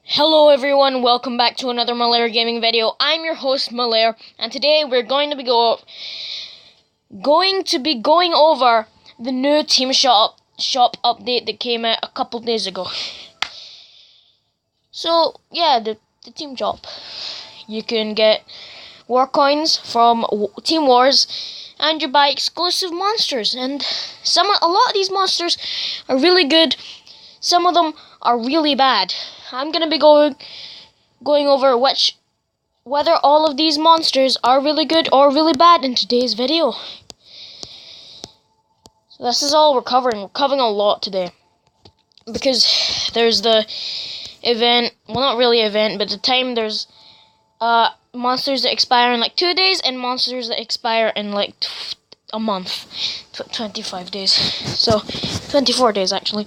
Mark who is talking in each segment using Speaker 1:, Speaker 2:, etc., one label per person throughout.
Speaker 1: Hello everyone, welcome back to another Malaire Gaming video. I'm your host Malaire, and today we're going to be going over the new Team Shop update that came out a couple days ago. So yeah, the Team Shop. You can get war coins from Team Wars, and you buy exclusive monsters. And a lot of these monsters are really good. Some of them are really bad. I'm gonna be going over whether all of these monsters are really good or really bad in today's video. So this is all we're covering. We're covering a lot today because there's the event. Well, not really event, but the time. There's monsters that expire in like 2 days and monsters that expire in like a month, 25 days. So 24 days actually.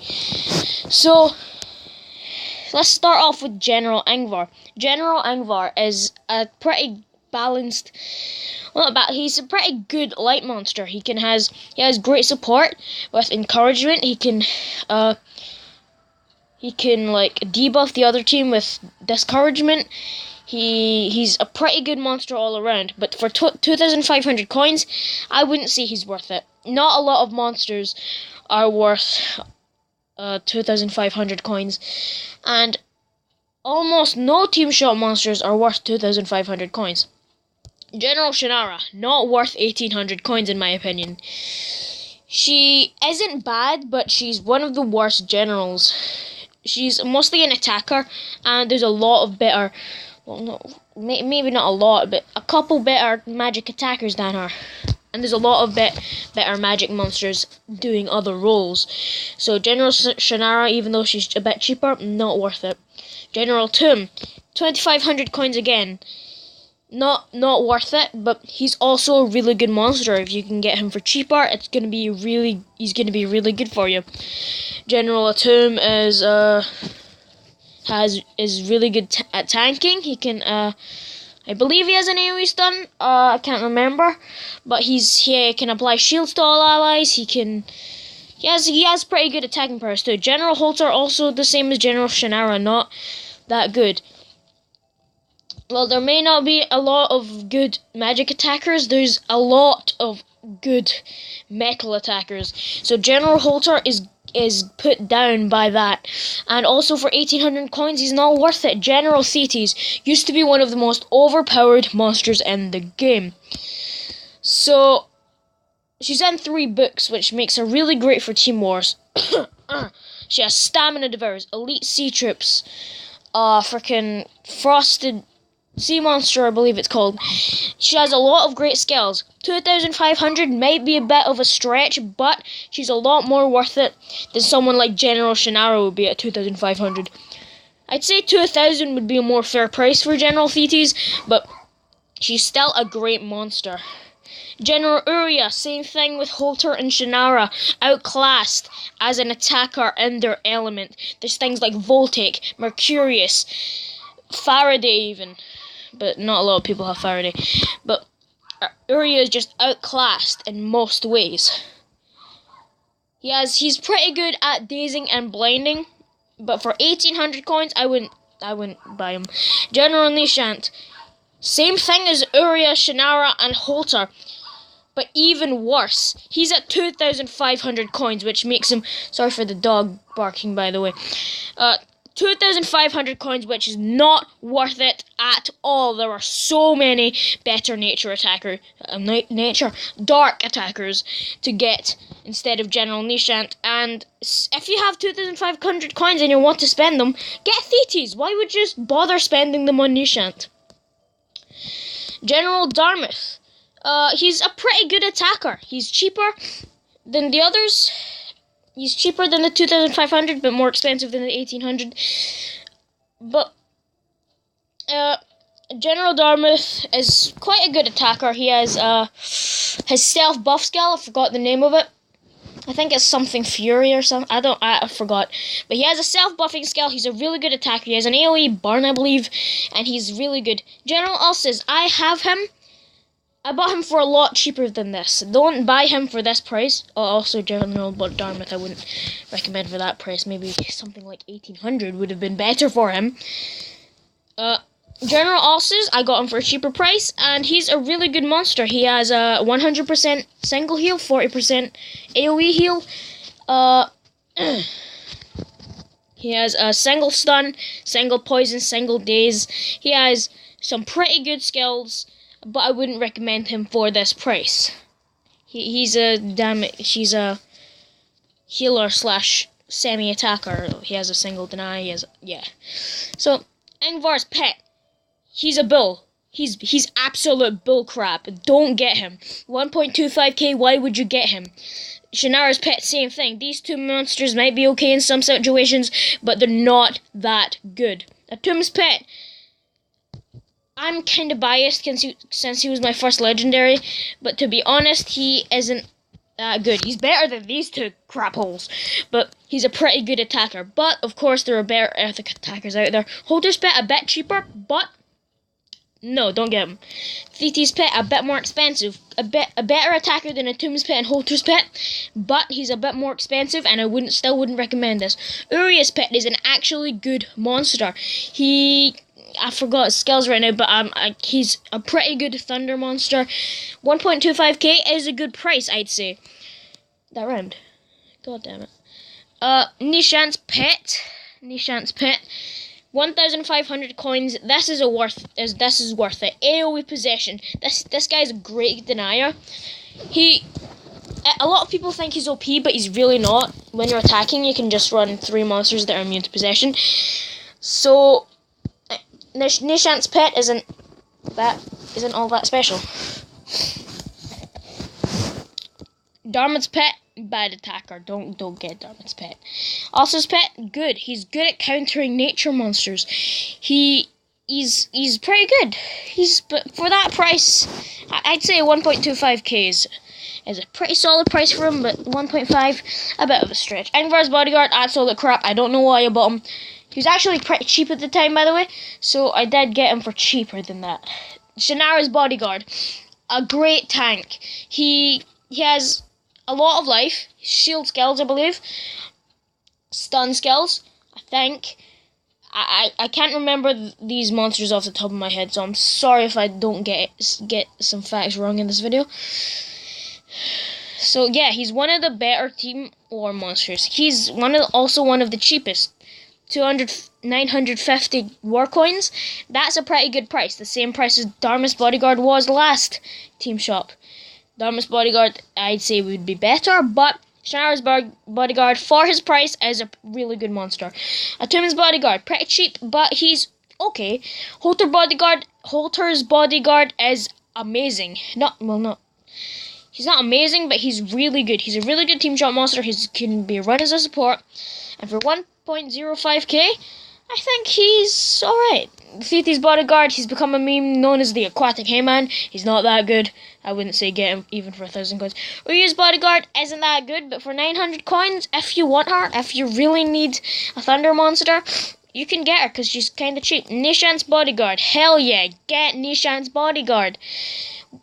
Speaker 1: So let's start off with General Angvar. General Angvar is a pretty balanced, he's a pretty good light monster. He has great support with encouragement. He can like debuff the other team with discouragement. He's a pretty good monster all around, but for 2,500 coins, I wouldn't say he's worth it. Not a lot of monsters are worth 2,500 coins, and almost no Team Shop monsters are worth 2,500 coins. General Shannara, not worth 1,800 coins in my opinion. She isn't bad, but she's one of the worst generals. She's mostly an attacker, and there's a lot of better, well, no, maybe not a lot, but a couple better magic attackers than her. And there's a lot of better magic monsters doing other roles. So General Shannara, even though she's a bit cheaper, not worth it. General Tomb, 2,500 coins again. Not worth it, but he's also a really good monster. If you can get him for cheaper, he's gonna be really good for you. General Tomb is really good at tanking. He can I believe he has an AoE stun. I can't remember, but he can apply shields to all allies. He has pretty good attacking powers too. General Holter also the same as General Shannara, not that good. Well, there may not be a lot of good magic attackers. There's a lot of good metal attackers. So General Holter is put down by that, and also for 1,800 coins he's not worth it. General Thetis used to be one of the most overpowered monsters in the game. So she's in 3 books, which makes her really great for Team Wars. She has Stamina Devours, Elite Sea Troops, freaking Frosted Sea Monster, I believe it's called. She has a lot of great skills. 2,500 might be a bit of a stretch, but she's a lot more worth it than someone like General Shannara would be at 2,500. I'd say 2,000 would be a more fair price for General Thetis, but she's still a great monster. General Uria, same thing with Holter and Shannara, outclassed as an attacker in their element. There's things like Voltaic, Mercurius, Faraday even. But not a lot of people have Faraday. But Uria is just outclassed in most ways. He's pretty good at dazing and blinding, but for 1,800 coins, I wouldn't buy him. General Nishant, same thing as Uria, Shannara, and Holter, but even worse. He's at 2,500 coins, which makes him. Sorry for the dog barking, by the way. 2,500 coins, which is not worth it at all. There are so many better dark attackers to get instead of General Nishant. And if you have 2,500 coins and you want to spend them, get Thetis. Why would you just bother spending them on Nishant? General Dartmouth. He's a pretty good attacker. He's cheaper than the others. He's cheaper than the 2,500, but more expensive than the 1,800. But General Dartmouth is quite a good attacker. He has his stealth buff skill. I forgot the name of it. I think it's something Fury or something. I forgot. But he has a self-buffing skill. He's a really good attacker. He has an AoE burn, I believe, and he's really good. General Ulysses, I have him I bought him for a lot cheaper than this. Don't buy him for this price. Oh, also General Dartmouth I wouldn't recommend for that price. Maybe something like 1800 would have been better for him. General Osses, I got him for a cheaper price, and he's a really good monster. He has a 100% single heal, 40% AoE heal. He has a single stun, single poison, single daze. He has some pretty good skills, but I wouldn't recommend him for this price. She's a healer slash semi-attacker. He has a single deny. So Ingvar's pet. He's a bull. He's absolute bull crap. Don't get him. 1.25k. Why would you get him? Shannara's pet, same thing. These two monsters might be okay in some situations, but they're not that good. Atum's pet. I'm kind of biased since he was my first legendary, but to be honest, he isn't that good. He's better than these two crap holes, but he's a pretty good attacker. But, of course, there are better attackers out there. Holter's pet, a bit cheaper, but no, don't get him. Thetis pet, a bit more expensive. A better attacker than Atum's pet and Holter's pet, but he's a bit more expensive, and I still wouldn't recommend this. Uria's pet is an actually good monster. I forgot his skills right now, but he's a pretty good thunder monster. 1.25k is a good price, I'd say. That rhymed. God damn it. Nishant's pet. 1,500 coins. This is worth it. AoE possession. This guy's a great denier. A lot of people think he's OP, but he's really not. When you're attacking, you can just run 3 monsters that are immune to possession. So Nishant's pet isn't all that special. Dartmouth's pet, bad attacker. Don't get Dartmouth's pet. Osse's pet, good. He's good at countering nature monsters. He's pretty good. But for that price, I'd say 1.25k is a pretty solid price for him, but 1.5, a bit of a stretch. Ingvar's bodyguard, absolute crap. I don't know why I bought him. He was actually pretty cheap at the time, by the way, so I did get him for cheaper than that. Shannara's bodyguard, a great tank. He has a lot of life, shield skills, I believe, stun skills, I think. I can't remember these monsters off the top of my head, so I'm sorry if I don't get some facts wrong in this video. So yeah, he's one of the better team war monsters. He's also one of the cheapest. 950 war coins. That's a pretty good price. The same price as Dartmouth's bodyguard was last team shop. Dartmouth's bodyguard, I'd say, would be better, but Shannara's bodyguard, for his price, is a really good monster. Atum's bodyguard, pretty cheap, but he's okay. Holter's bodyguard is amazing. He's not amazing, but he's really good. He's a really good team shop monster. He can be run as a support, and for 1.05k, I think he's alright. Thetis bodyguard, he's become a meme known as the Aquatic Hayman. He's not that good. I wouldn't say get him even for 1,000 coins. Ryu's bodyguard isn't that good, but for 900 coins, if you want her, if you really need a thunder monster, you can get her because she's kind of cheap. Nishant's bodyguard, hell yeah, get Nishant's bodyguard.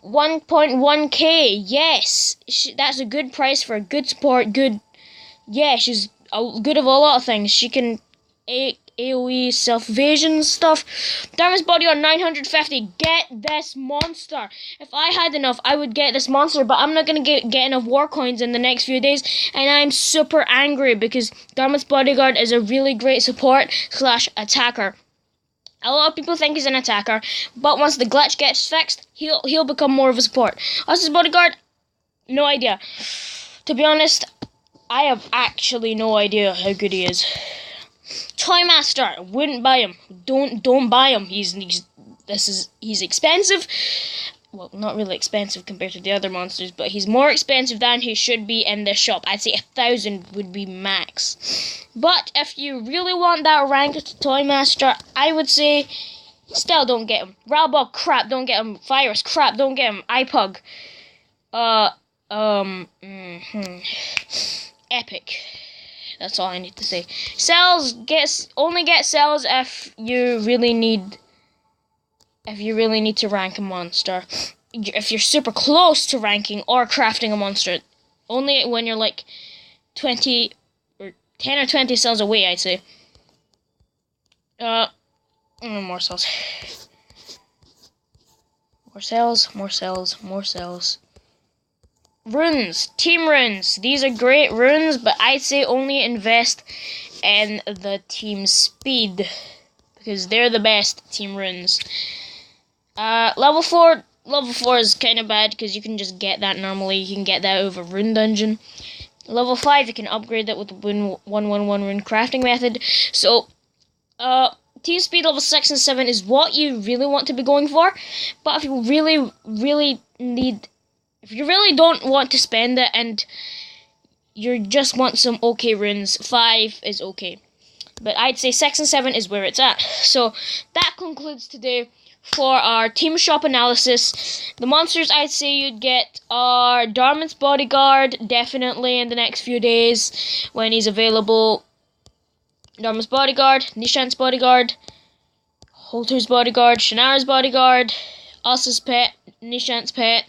Speaker 1: 1.1k, yes, that's a good price for a good support. She's good of a lot of things. She can AoE, self-evasion stuff. Dartmouth's bodyguard 950. Get this monster. If I had enough, I would get this monster, but I'm not going to get enough war coins in the next few days, and I'm super angry because Dartmouth's bodyguard is a really great support slash attacker. A lot of people think he's an attacker, but once the glitch gets fixed, he'll become more of a support. Osse's bodyguard, no idea. To be honest, I have actually no idea how good he is. Toymaster, wouldn't buy him. Don't buy him. He's expensive. Well, not really expensive compared to the other monsters, but he's more expensive than he should be in this shop. I'd say 1,000 would be max. But if you really want that ranked Toymaster, I would say still don't get him. Ralbog, crap, don't get him. Virus, crap, don't get him. iPug, Epic. That's all I need to say. Cells, only get cells if you really need to rank a monster. if you're super close to ranking or crafting a monster. Only when you're like 20 or 10 or 20 cells away, I'd say. More cells. More cells, more cells, more cells. Runes, team runes. These are great runes, but I'd say only invest in the team speed, because they're the best team runes. Level 4 is kind of bad because you can just get that normally. You can get that over rune dungeon. Level 5 you can upgrade that with the 111 rune crafting method. So team speed level 6 and 7 is what you really want to be going for. But if you really don't want to spend it and you just want some okay runes, 5 is okay. But I'd say 6 and 7 is where it's at. So that concludes today for our team shop analysis. The monsters I'd say you'd get are Darman's Bodyguard, definitely in the next few days when he's available. Darman's Bodyguard, Nishant's Bodyguard, Holter's Bodyguard, Shannara's Bodyguard, Us's Pet, Nishant's Pet,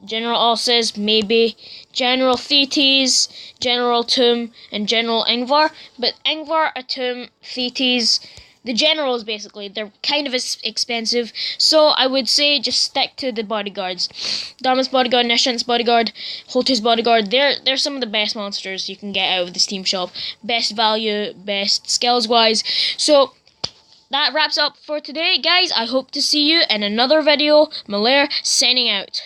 Speaker 1: General Osses, maybe, General Thetis, General Tomb, and General Ingvar. But Ingvar, Atum, Thetis, the generals basically, they're kind of expensive, so I would say just stick to the bodyguards. Dharma's Bodyguard, Nishant's Bodyguard, Holter's Bodyguard, they're some of the best monsters you can get out of the Steam shop. Best value, best skills wise. So that wraps up for today, guys. I hope to see you in another video. Malaire signing out.